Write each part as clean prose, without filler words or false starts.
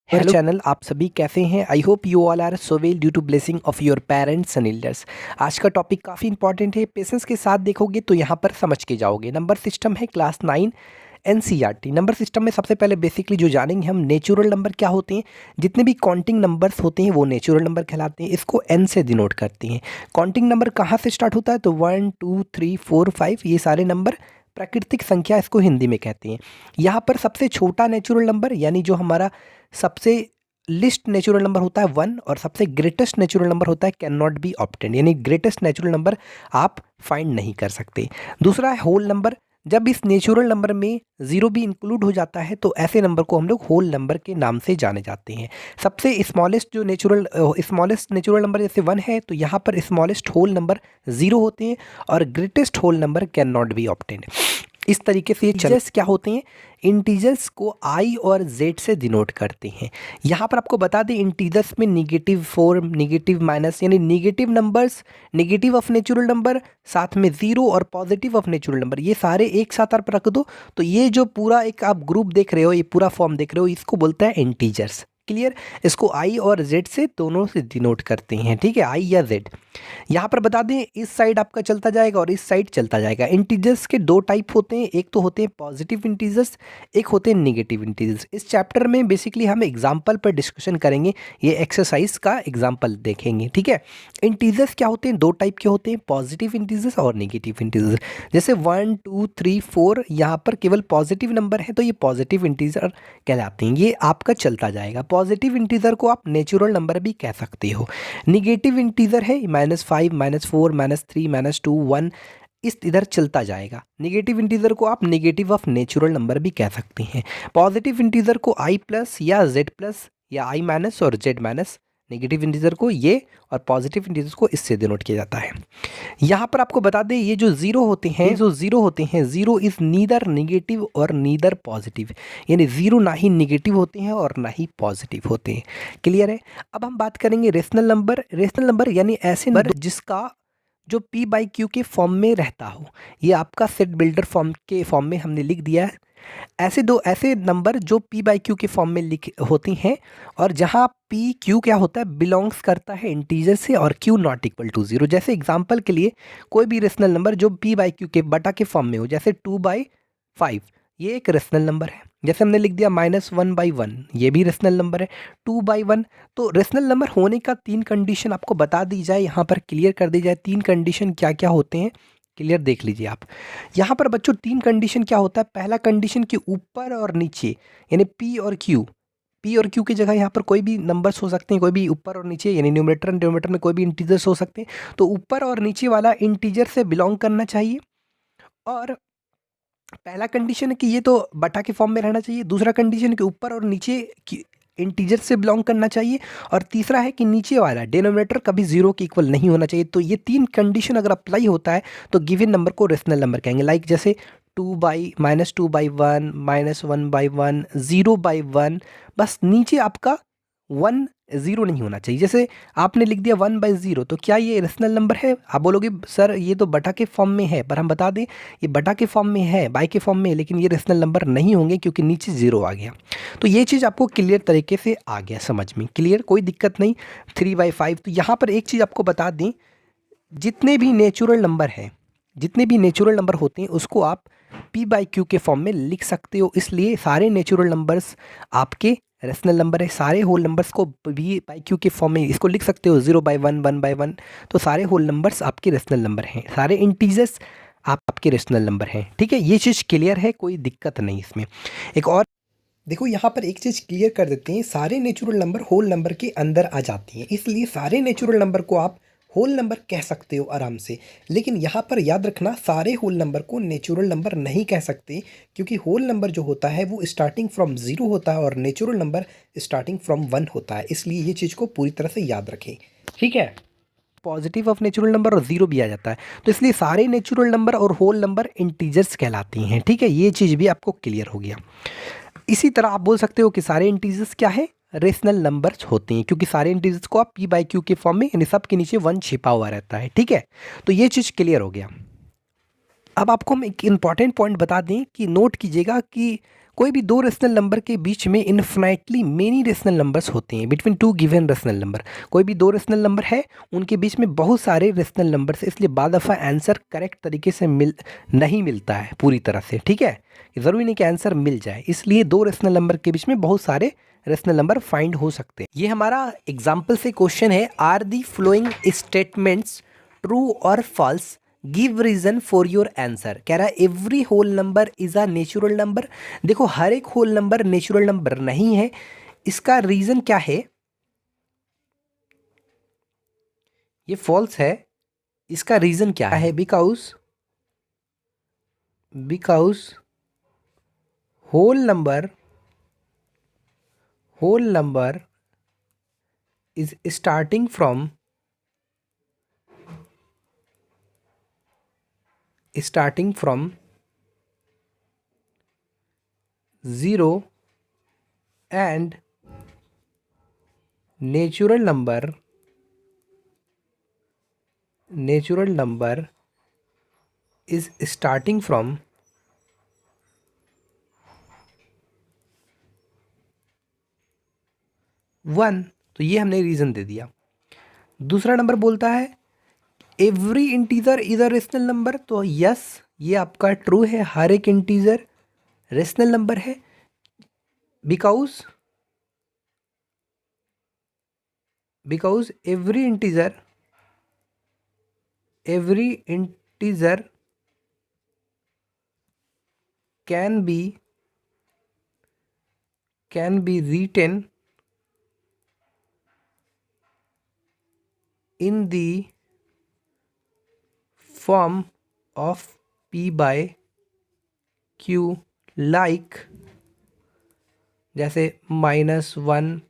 Hello channel, आप सभी कैसे हैं? I hope you all are so well due to blessing of your parents and elders. आज का टॉपिक काफ़ी इंपॉर्टेंट है, पेशेंस के साथ देखोगे तो यहाँ पर समझ के जाओगे। नंबर सिस्टम है क्लास 9 एनसीईआरटी। नंबर सिस्टम में सबसे पहले बेसिकली जो जानेंगे हम, नेचुरल नंबर क्या होते हैं। जितने भी काउंटिंग नंबर्स होते हैं वो नेचुरल नंबर कहलाते हैं, इसको एन से डिनोट करते हैं। काउंटिंग नंबर कहाँ से स्टार्ट होता है? तो 1 2 3 4 5 ये सारे नंबर प्राकृतिक संख्या इसको हिंदी में कहते हैं। यहाँ पर सबसे छोटा नेचुरल नंबर यानी जो हमारा सबसे लिस्ट नेचुरल नंबर होता है 1, और सबसे ग्रेटेस्ट नेचुरल नंबर होता है कैन नॉट बी ऑब्टेन, यानी ग्रेटेस्ट नेचुरल नंबर आप फाइंड नहीं कर सकते। दूसरा है होल नंबर। जब इस नेचुरल नंबर में ज़ीरो भी इंक्लूड हो जाता है तो ऐसे नंबर को हम लोग होल नंबर के नाम से जाने जाते हैं। सबसे स्मॉलेस्ट नेचुरल नंबर जैसे 1 है तो यहाँ पर स्मॉलेस्ट होल नंबर 0 होते हैं, और greatest whole number can not be obtain. इस तरीके से इंटीजर्स क्या होते हैं? इंटीजर्स को आई और जेड से डिनोट करते हैं। यहाँ पर आपको बता दें, इंटीजर्स में नेगेटिव फॉर्म, नेगेटिव माइनस, यानी negative numbers, negative of natural number, साथ में ज़ीरो और पॉजिटिव ऑफ नेचुरल नंबर, ये सारे एक साथ आप रख दो तो ये जो पूरा एक आप ग्रुप देख रहे हो, ये पूरा फॉर्म देख रहे हो, इसको बोलते हैं इंटीजर्स। क्लियर? इसको आई और जेड से दोनों से डिनोट करते हैं, ठीक है, आई या जेड। यहाँ पर बता दें, इस साइड आपका चलता जाएगा और इस साइड चलता जाएगा। इंटीजर्स के दो टाइप होते हैं, एक तो होते हैं पॉजिटिव इंटीजर्स, एक होते हैं नेगेटिव इंटीजर्स। इस चैप्टर में बेसिकली हम एग्जाम्पल पर डिस्कशन करेंगे, ये एक्सरसाइज का एग्जाम्पल देखेंगे, ठीक है। इंटीजर्स क्या होते हैं? दो टाइप के होते हैं, पॉजिटिव इंटीजर्स और नेगेटिव इंटीजर्स। जैसे 1 2 3 4 यहाँ पर केवल पॉजिटिव नंबर है तो ये पॉजिटिव इंटीजर कहलाते हैं, ये आपका चलता जाएगा। पॉजिटिव इंटीजर को आप नेचुरल नंबर भी कह सकते हो। निगेटिव इंटीजर है -5 -4 -3 -2 1, इस इधर चलता जाएगा। नेगेटिव इंटीजर को आप नेगेटिव ऑफ नेचुरल नंबर भी कह सकते हैं। पॉजिटिव इंटीजर को आई प्लस या जेड प्लस या आई माइनस और जेड माइनस, नेगेटिव इंटीजर को ये, और पॉजिटिव इंटीजर को इससे डिनोट किया जाता है। यहाँ पर आपको बता दें, ये जो ज़ीरो होते हैं, ज़ीरो इज़ नीदर नेगेटिव और नीदर पॉजिटिव, यानी ज़ीरो ना ही नेगेटिव होते हैं और ना ही पॉजिटिव होते हैं। क्लियर है? अब हम बात करेंगे रेशनल नंबर। रेशनल नंबर यानी ऐसे नंबर जिसका जो पी बाई क्यू के फॉर्म में रहता हो, ये आपका सेट बिल्डर फॉर्म के फॉर्म में हमने लिख दिया है। ऐसे नंबर जो पी बाई क्यू के फॉर्म में लिख होती हैं, और जहाँ पी क्यू क्या होता है, बिलोंग्स करता है इंटीजर से और क्यू नॉट इक्वल टू 0। जैसे एग्जांपल के लिए कोई भी रेशनल नंबर जो पी बाई क्यू के बटा के फॉर्म में हो, जैसे 2/5, ये एक रेशनल नंबर है। जैसे हमने लिख दिया -1/1, ये भी रेशनल नंबर है। 2/1, तो रेशनल नंबर होने का 3 कंडीशन आपको बता दी जाए, यहाँ पर क्लियर कर दी जाए। 3 कंडीशन क्या क्या होते हैं, क्लियर देख लीजिए आप। यहाँ पर बच्चों 3 कंडीशन क्या होता है? पहला कंडीशन कि ऊपर और नीचे, यानी पी और क्यू की जगह यहाँ पर कोई भी नंबर्स हो सकते हैं, कोई भी ऊपर और नीचे, यानी न्यूमरेटर एंड डिनोमिनेटर में कोई भी इंटीजर्स हो सकते हैं। तो ऊपर और नीचे वाला इंटीजर से बिलोंग करना चाहिए, और पहला कंडीशन है कि ये तो बटा के फॉर्म में रहना चाहिए। दूसरा कंडीशन है कि ऊपर और नीचे की इंटीजर से बिलोंग करना चाहिए, और तीसरा है कि नीचे वाला डिनोमिनेटर कभी 0 के इक्वल नहीं होना चाहिए। तो ये 3 कंडीशन अगर अप्लाई होता है तो गिवन नंबर को रेशनल नंबर कहेंगे। लाइक जैसे 2/-1 -1/1 0/1, बस नीचे आपका 1 0 नहीं होना चाहिए। जैसे आपने लिख दिया 1/0, तो क्या ये रेशनल नंबर है? आप बोलोगे सर ये तो बटा के फॉर्म में है, पर हम बता दें ये बटा के फॉर्म में है, बाई के फॉर्म में है, लेकिन ये रेशनल नंबर नहीं होंगे क्योंकि नीचे 0 आ गया। तो ये चीज़ आपको क्लियर तरीके से आ गया समझ में, क्लियर, कोई दिक्कत नहीं। 3/5, तो यहाँ पर एक चीज़ आपको बता दें, जितने भी नेचुरल नंबर होते हैं उसको आप पी बाई क्यू के फॉर्म में लिख सकते हो। इसलिए सारे नेचुरल नंबर्स आपके रेशनल नंबर है। सारे होल नंबर्स को पी बाई क्यू के फॉर्म में इसको लिख सकते हो, 0/1 1/1। तो सारे होल नंबर्स आपके रेशनल नंबर हैं, सारे इंटीजर्स आपके रेशनल नंबर हैं, ठीक है। ये चीज़ क्लियर है, कोई दिक्कत नहीं इसमें। एक और देखो, यहाँ पर एक चीज़ क्लियर कर देते हैं, सारे नेचुरल नंबर होल नंबर के अंदर आ जाती हैं, इसलिए सारे नेचुरल नंबर को आप होल नंबर कह सकते हो आराम से। लेकिन यहाँ पर याद रखना, सारे होल नंबर को नेचुरल नंबर नहीं कह सकते, क्योंकि होल नंबर जो होता है वो स्टार्टिंग फ्रॉम 0 होता है और नेचुरल नंबर स्टार्टिंग फ्रॉम 1 होता है। इसलिए ये चीज़ को पूरी तरह से याद रखें, ठीक है। पॉजिटिव ऑफ नेचुरल नंबर और 0 भी आ जाता है, तो इसलिए सारे नेचुरल नंबर और होल नंबर इंटीजर्स कहलाती हैं, ठीक है। ये चीज़ भी आपको क्लियर हो गया। इसी तरह आप बोल सकते हो कि सारे इंटीजर्स क्या है? रेशनल नंबर्स होते हैं, क्योंकि सारे इंटीजर्स को आप पी बाई क्यू के फॉर्म में, यानी सब के नीचे 1 छिपा हुआ रहता है, ठीक है। तो ये चीज़ क्लियर हो गया। अब आपको हम एक इम्पॉर्टेंट पॉइंट बता दें कि नोट कीजिएगा कि कोई भी दो रेशनल नंबर के बीच में इन्फिनाइटली मेनी रेशनल नंबर्स होते हैं between two given rational number. कोई भी दो रेशनल नंबर है, उनके बीच में बहुत सारे रेशनल नंबर्स, इसलिए बाद दफ़ा आंसर करेक्ट तरीके से नहीं मिलता है पूरी तरह से। ठीक है, ज़रूरी नहीं कि आंसर मिल जाए, इसलिए दो रेशनल नंबर के बीच में बहुत सारे रेशनल नंबर फाइंड हो सकते हैं। ये हमारा एग्जाम्पल से क्वेश्चन है, are the following statements true और false, give reason for your answer. कह रहा है every whole number is a natural number. देखो हर एक होल नंबर नेचुरल नंबर नहीं है, इसका रीजन क्या है? ये फॉल्स है, इसका रीजन क्या है? Because whole number is starting from 0 and natural number is starting from 1। तो ये हमने रीज़न दे दिया। दूसरा नंबर बोलता है every integer is a rational number. तो यस, ये आपका ट्रू है, हर एक इंटीजर रेशनल नंबर है। Because every integer can be written in the form of P by Q, like जैसे -1,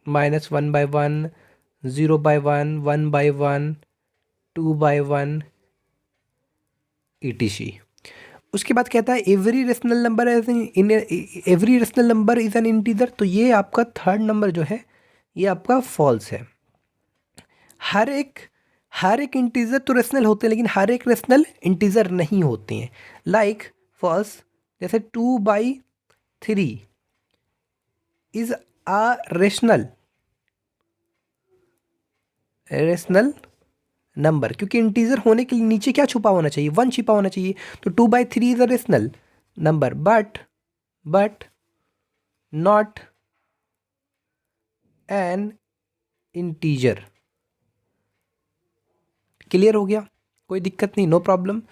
-1/1, 0/1, 1/1, 2/1 etc। उसके बाद कहता है every rational number is an integer. तो ये आपका थर्ड नंबर जो है ये आपका फॉल्स है। हर एक इंटीजर तो रेशनल होते हैं, लेकिन हर एक रेशनल इंटीजर नहीं होते हैं। लाइक फर्स्ट जैसे 2/3 इज अ रेशनल नंबर, क्योंकि इंटीजर होने के लिए नीचे क्या छुपा होना चाहिए? 1 छुपा होना चाहिए। तो 2/3 is a rational number but not an integer. Clear हो गया? कोई दिक्कत नहीं, नो प्रॉब्लम।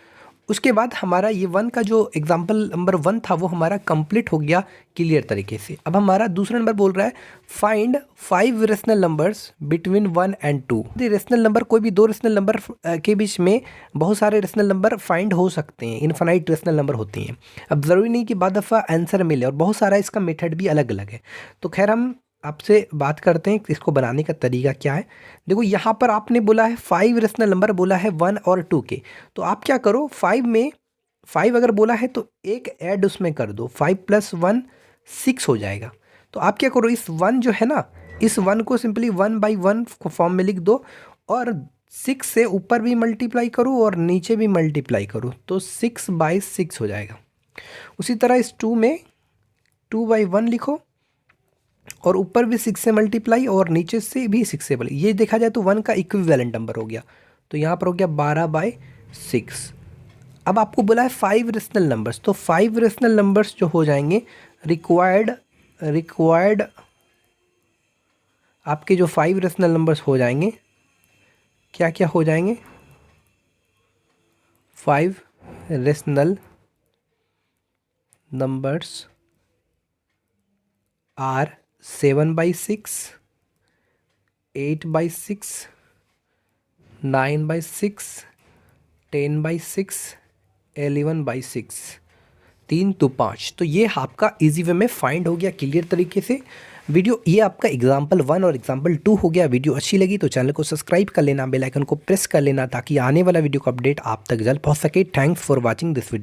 उसके बाद हमारा ये 1 का जो एग्जाम्पल नंबर 1 था वो हमारा कंप्लीट हो गया क्लियर तरीके से। अब हमारा दूसरा नंबर बोल रहा है find 5 rational numbers between 1 and 2। Rational number, कोई भी दो रेशनल नंबर के बीच में बहुत सारे रेशनल नंबर फाइंड हो सकते हैं, इनफाइनाइट रेशनल नंबर होते हैं। अब ज़रूरी नहीं कि बाद दफ़ा आंसर मिले, और बहुत सारा इसका मेथड भी अलग अलग है। तो खैर हम आपसे बात करते हैं इसको बनाने का तरीका क्या है। देखो यहाँ पर आपने बोला है 5 रेशनल नंबर बोला है 1 और 2 के। तो आप क्या करो, 5 अगर बोला है तो एक ऐड उसमें कर दो, 5 + 1 6 हो जाएगा। तो आप क्या करो, इस 1 जो है ना, इस 1 को सिंपली 1/1 फॉर्म में लिख दो, और 6 से ऊपर भी मल्टीप्लाई करो और नीचे भी मल्टीप्लाई करो, तो 6/6 हो जाएगा। उसी तरह इस 2 में 2/1 लिखो, और ऊपर भी 6 से मल्टीप्लाई और नीचे से भी 6 से ये देखा जाए तो 1 का इक्विवेलेंट नंबर हो गया। तो यहाँ पर हो गया 12/6। अब आपको बोला है 5 रेशनल नंबर्स, तो 5 रेशनल नंबर्स जो हो जाएंगे रिक्वायर्ड आपके जो 5 रेशनल नंबर्स हो जाएंगे, क्या क्या हो जाएंगे? 5 रेशनल नंबर्स आर 7/6, 8/6, 9/6, 10/6, 11/6, 3 to 5। तो ये आपका इजी वे में फाइंड हो गया क्लियर तरीके से। वीडियो ये आपका एग्जाम्पल 1 और एग्जाम्पल 2 हो गया। वीडियो अच्छी लगी तो चैनल को सब्सक्राइब कर लेना, बेल आइकन को प्रेस कर लेना, ताकि आने वाला वीडियो का अपडेट आप तक जल्द पहुंच सके। Thanks for watching this video.